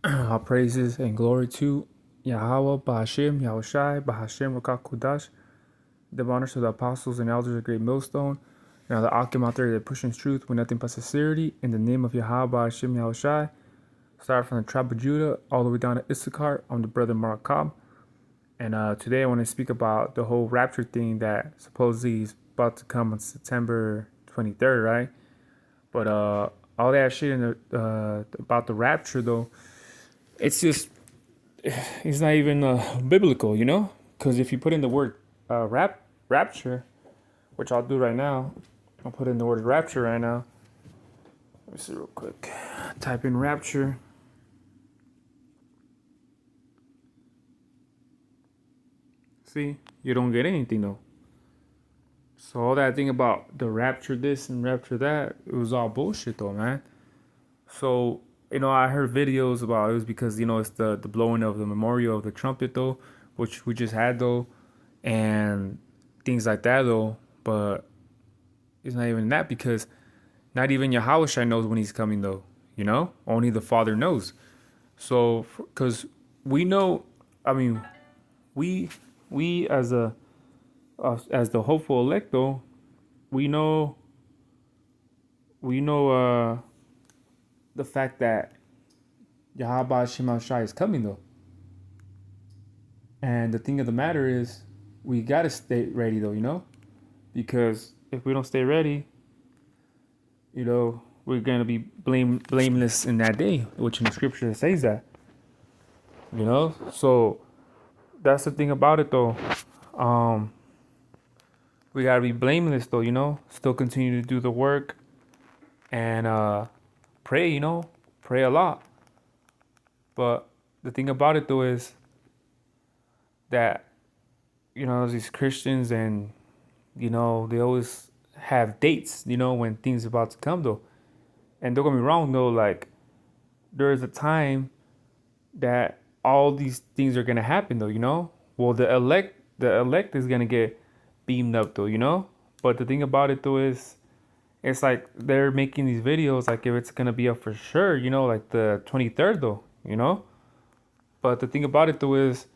All praises and glory to Yahweh, Bahashim, Yahushai, Bahashim, Rakakudash, the honors to the apostles and elders of Great Millstone, and all the Akim out there that pushing truth with nothing but sincerity, in the name of Yahweh, Bahashim, Yahushai, start from the tribe of Judah all the way down to Issachar. I'm the brother Mark Cobb, and today I want to speak about the whole rapture thing that supposedly is about to come on September 23rd, right? But all that shit about the rapture, though, it's just it's not even biblical, you know? Because if you put in the word rapture, which I'll do right now, I'll put in the word rapture right now. Let me see real quick. Type in rapture. See, you don't get anything though. So all that thing about the rapture this and rapture that, it was all bullshit though, man. So, I heard videos about it was because, it's the blowing of the memorial of the trumpet though, which we just had though, and things like that though. But it's not even that because not even Yahushua knows when he's coming though, Only the Father knows. So, because we know, I mean, we we as the hopeful elect though, we know we know the fact that Yahweh Shema Shai is coming though. And the thing of the matter is, we gotta stay ready though, because if we don't stay ready, we're gonna be blameless in that day, which in the scripture says that, So that's the thing about it though. Um, we gotta be blameless though, Still continue to do the work and pray, pray a lot. But the thing about it though is that these Christians and they always have dates, when things about to come though. And don't get me wrong though, like there is a time that all these things are gonna happen though. Well, the elect is gonna get beamed up though. But the thing about it though is it's like they're making these videos like if it's gonna be up for sure, like the 23rd though. But the thing about it though is,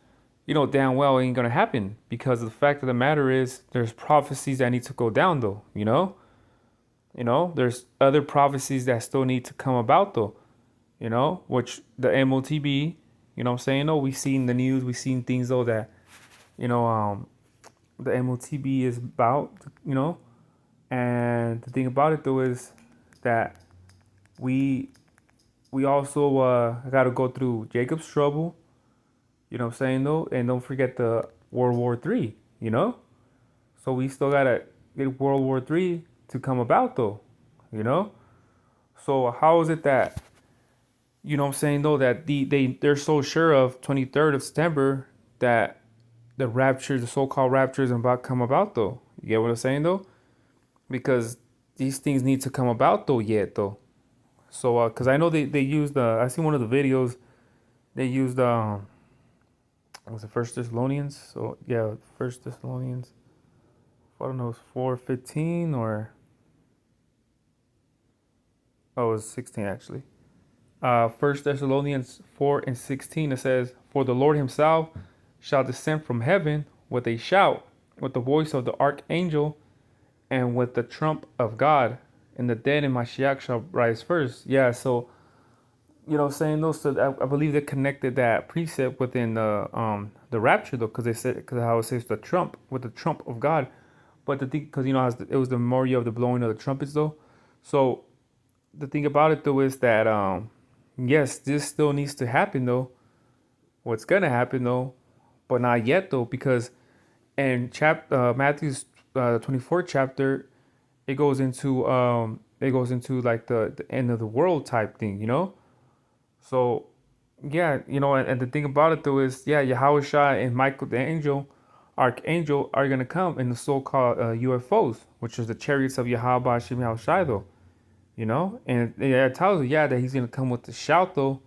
damn well it ain't gonna happen because the fact of the matter is there's prophecies that need to go down though. There's other prophecies that still need to come about though, which the MOTB, what I'm saying? No, we've seen the news, we've seen things though that, you know, um, the MOTB is about. And the thing about it though is that we we also got to go through Jacob's trouble, what I'm saying though, and don't forget the World War III. So we still gotta get World War III to come about though, you know. So how is it that what I'm saying though that they're so sure of 23rd of September that the rapture, the so-called rapture, is about to come about though? You get what I'm saying though? Because these things need to come about though yet though. So because I know they used I seen one of the videos they used was it First Thessalonians? So yeah, First Thessalonians. I don't know, it's 4:15 or oh, it was 16 actually. First Thessalonians 4:16 it says, "For the Lord Himself shall descend from heaven with a shout, with the voice of the archangel, and with the trump of God, and the dead in Mashiach shall rise first." Yeah, so saying those, so I believe they connected that precept within the rapture though, because they said because how it says the trump with the trump of God, but the thing because it was the memorial of the blowing of the trumpets though, so the thing about it though is that yes, this still needs to happen though. What's gonna happen though, but not yet though, because in Matthew's 24th chapter, it goes into like the end of the world type thing. So yeah, and the thing about it though is yeah, Yahushua and Michael the angel, archangel, are gonna come in the so-called UFOs, which is the chariots of Yahweh Hashem Yahushua though. And yeah, it tells you yeah that he's gonna come with the shout though.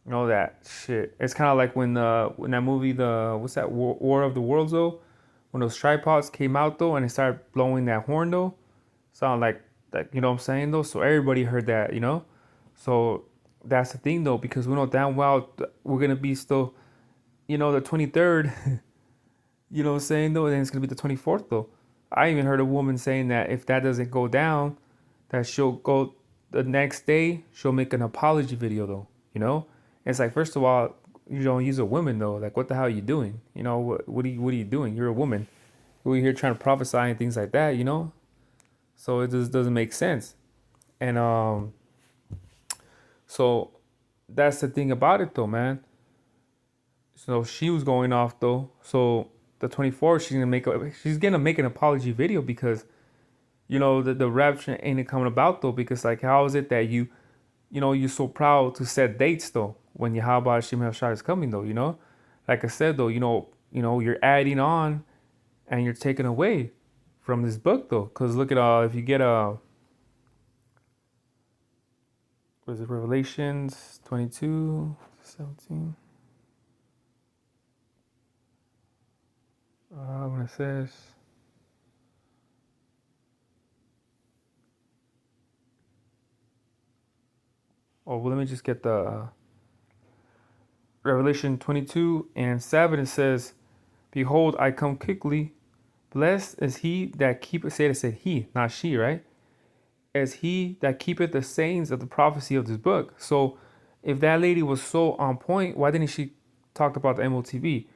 That shit. It's kind of like when that movie, the what's that, War of the Worlds though, when those tripods came out though and they started blowing that horn though, sound like that. You know what I'm saying though. So everybody heard that. So that's the thing though, because we know damn well we're gonna be still, the 23rd. You know what I'm saying though? Then it's gonna be the 24th though. I even heard a woman saying that if that doesn't go down, that she'll go the next day. She'll make an apology video though. It's like, first of all, you don't use a woman though. Like, what the hell are you doing? What are you doing? You're a woman. We're here trying to prophesy and things like that. So it just doesn't make sense. And so that's the thing about it though, man. So she was going off though. So the 24th, she's gonna make an apology video because the rapture ain't coming about though. Because like, how is it that you're so proud to set dates though when Yahweh Hashem Shai is coming though? Like I said though, you're adding on and you're taking away from this book though. Because look at if you get was it Revelations 22:17? When it says, oh, well, let me just get the Revelation 22:7. It says, "Behold, I come quickly. Blessed is he that keepeth." It said he, not she, right? As he that keepeth the sayings of the prophecy of this book. So, if that lady was so on point, why didn't she talk about the MOTV?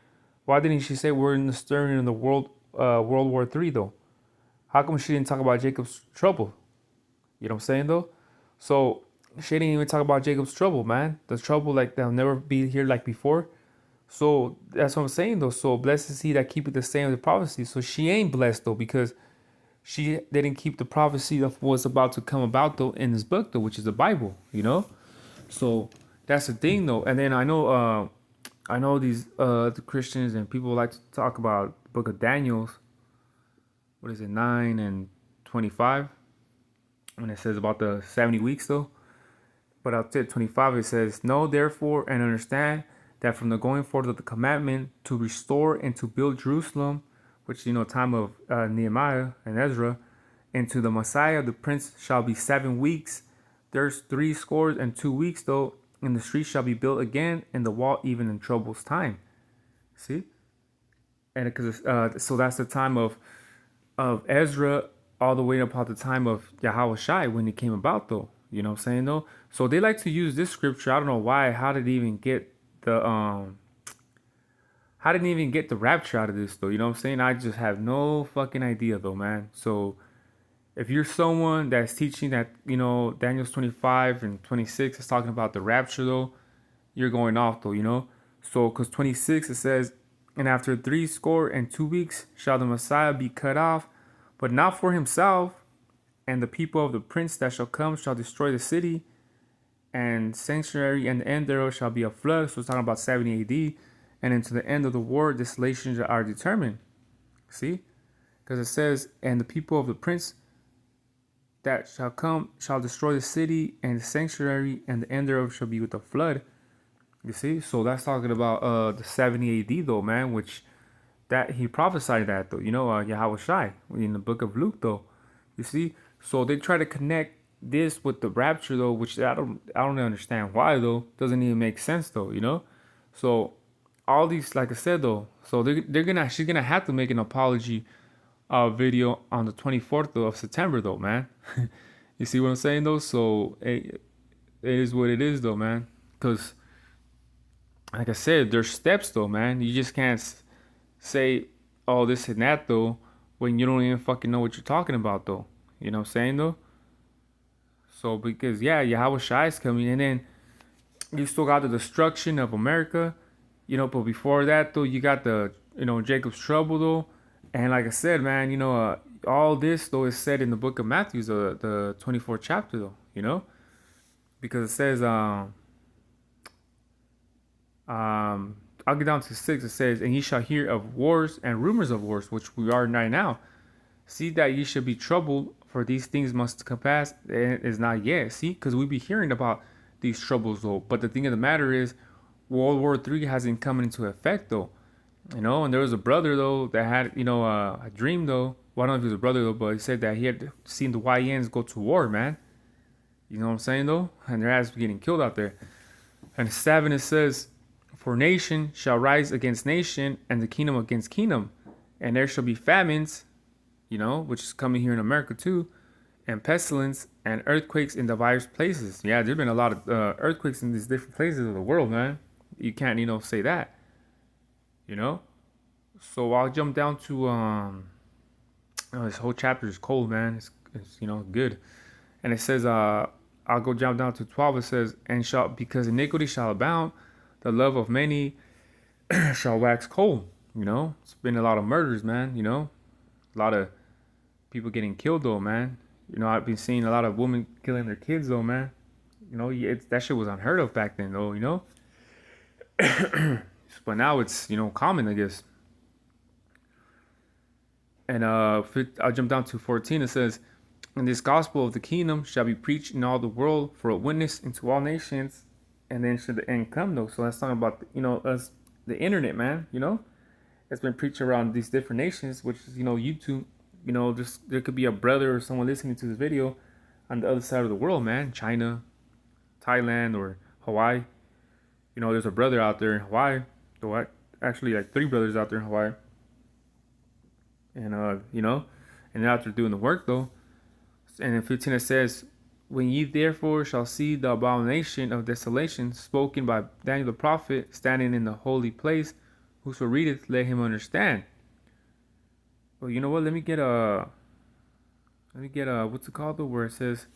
Why didn't she say we're in the stirring in the World War III though? How come she didn't talk about Jacob's trouble? You know what I'm saying though? So she didn't even talk about Jacob's trouble, man. The trouble like that'll never be here like before. So that's what I'm saying though. So blessed is he that keepeth the saying of the prophecy. So she ain't blessed though, because she didn't keep the prophecy of what's about to come about though in this book though, which is the Bible. So that's the thing though. And then I know these the Christians and people like to talk about the book of Daniel's. What is it, 9:25? When it says about the 70 weeks though. But up to 25 it says, "Know therefore and understand that from the going forth of the commandment to restore and to build Jerusalem," which time of Nehemiah and Ezra, "into the Messiah the Prince shall be 7 weeks. There's 62 weeks though, and the street shall be built again, and the wall even in trouble's time." See, and because so that's the time of Ezra all the way up to the time of Yahweh Shai when it came about though. You know what I'm saying though? So they like to use this scripture. I don't know why. How did they even get the rapture out of this though? You know what I'm saying? I just have no fucking idea though, man. So if you're someone that's teaching that, Daniel's 25:26 is talking about the rapture though, you're going off though. So because 26 it says, "And after 62 weeks shall the Messiah be cut off, but not for himself, and the people of the prince that shall come shall destroy the city and sanctuary, and the end thereof shall be a flood." So it's talking about 70 AD. "And into the end of the war, desolations are determined." See? Because it says, "And the people of the prince that shall come shall destroy the city and the sanctuary, and the end thereof shall be with a flood." You see? So that's talking about the 70 AD though, man, which that he prophesied that though. Yahweh Shai in the book of Luke though. You see? So they try to connect this with the rapture though, which I don't understand why though. Doesn't even make sense though. So all these, like I said though, so she's gonna have to make an apology video on the 24th of September though, man. You see what I'm saying though? So it is what it is though, man. Because like I said, there's steps though, man. You just can't say, "Oh, this and that though," when you don't even fucking know what you're talking about though. You know what I'm saying though? So because Yahweh Shai is coming, and then you still got the destruction of America, but before that though, you got the Jacob's trouble though. And like I said, man, all this though is said in the book of Matthew, the 24th chapter though. Because it says I'll get down to 6. It says, "And ye shall hear of wars and rumors of wars," which we are right now. "See that ye should be troubled, for these things must come pass, and it is not yet." See, because we be hearing about these troubles though. But the thing of the matter is, World War III hasn't come into effect though. And there was a brother though that had a dream though. Well, I don't know if he was a brother though, but he said that he had seen the YNs go to war, man. You know what I'm saying though? And their ass getting killed out there. And 7 it says, "For nation shall rise against nation, and the kingdom against kingdom, and there shall be famines," you know, which is coming here in America too, "and pestilence and earthquakes in diverse places." Yeah, there's been a lot of earthquakes in these different places of the world, man. You can't, say that, you know. So I'll jump down to this whole chapter is cold, man. It's good, and it says I'll go jump down to 12. It says, "And shall because iniquity shall abound, the love of many shall wax cold." You know, it's been a lot of murders, man. You know, a lot of people getting killed, though, man. You know, I've been seeing a lot of women killing their kids, though, man. You know, that shit was unheard of back then, though. You know, but now it's common, I guess. And I'll jump down to 14. It says, "And this gospel of the kingdom shall be preached in all the world for a witness into all nations, and then should the end come," though. So that's talking about us, the internet, man. You know, it's been preached around these different nations, which is YouTube. Just there could be a brother or someone listening to this video on the other side of the world, man. China, Thailand, or Hawaii. There's a brother out there in Hawaii. Though actually like 3 brothers out there in Hawaii. And and they're out there doing the work though. And in 15 it says, "When ye therefore shall see the abomination of desolation spoken by Daniel the prophet standing in the holy place, whoso readeth, let him understand." Well, you know what? Let me get what's it called though? Where it says,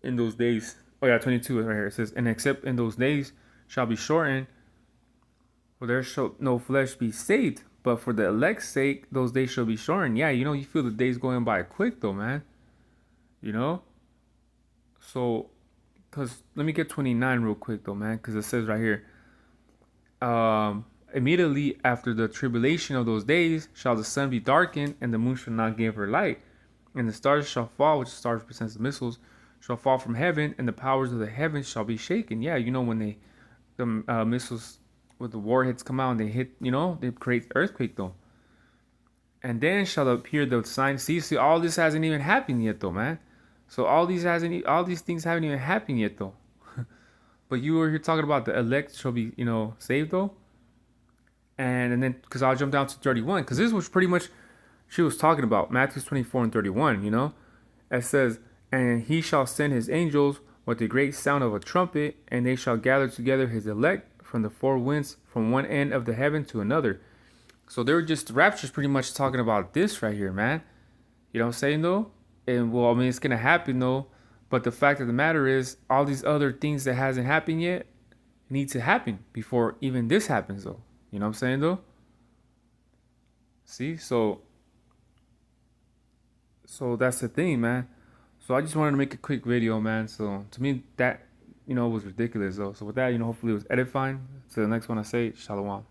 "In those days." Oh yeah, 22 right here. It says, "And except in those days shall be shortened, for there shall no flesh be saved. But for the elect's sake, those days shall be shortened." Yeah, you feel the days going by quick though, man. So, because let me get 29 real quick though, man, because it says right here, "Immediately after the tribulation of those days shall the sun be darkened, and the moon shall not give her light, and the stars shall fall," which stars represents the missiles, "shall fall from heaven, and the powers of the heavens shall be shaken." Yeah, when the missiles with the warheads come out and they hit, they create earthquake though. "And then shall appear the sign." See, all this hasn't even happened yet though, man. So all these things haven't even happened yet though. But you were here talking about the elect shall be, saved though. And then, because I'll jump down to 31, because this was pretty much she was talking about Matthew 24 and 31. It says, "And he shall send his angels with the great sound of a trumpet, and they shall gather together his elect from the 4 winds, from one end of the heaven to another." So they were just, the rapture's pretty much talking about this right here, man. You know what I'm saying though? And well, I mean, it's gonna happen though. But the fact of the matter is, all these other things that hasn't happened yet need to happen before even this happens though. You know what I'm saying though? See, so that's the thing, man. So I just wanted to make a quick video, man. So to me, that was ridiculous though. So with that, hopefully it was edifying. To the next one I say, Shalom.